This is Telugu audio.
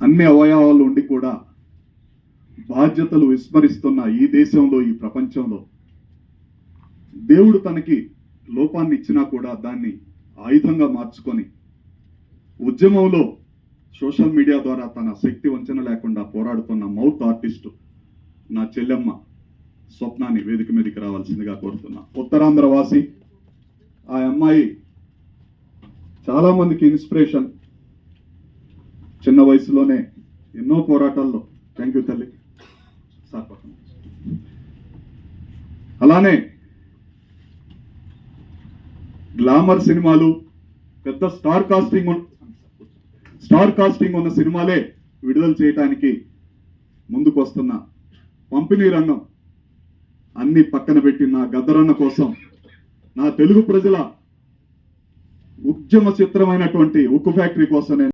అన్ని అవయవాలు ఉండి కూడా బాధ్యతలు విస్మరిస్తున్న ఈ దేశంలో, ఈ ప్రపంచంలో దేవుడు తనకి లోపాన్ని ఇచ్చినా కూడా దాన్ని ఆయుధంగా మార్చుకొని ఉద్యమంలో సోషల్ మీడియా ద్వారా తన శక్తి వంచన లేకుండా పోరాడుతున్న మౌత్ ఆర్టిస్టు నా చెల్లెమ్మ స్వప్నాన్ని వేదిక మీదకి రావాల్సిందిగా కోరుతున్నా. ఉత్తరాంధ్ర వాసి. ఆ అమ్మాయి చాలా మందికి ఇన్స్పిరేషన్. చిన్న వయసులోనే ఎన్నో పోరాటాల్లో. థ్యాంక్ యూ తల్లి. అలానే గ్లామర్ సినిమాలు, పెద్ద స్టార్ కాస్టింగ్ ఉన్న సినిమాలే విడుదల చేయడానికి ముందుకు వస్తున్న పంపిణీ రంగం అన్ని పక్కన పెట్టి నా గద్దరన్న కోసం, నా తెలుగు ప్రజల ఉద్యమ చిత్రమైనటువంటి ఉక్కు ఫ్యాక్టరీ కోసం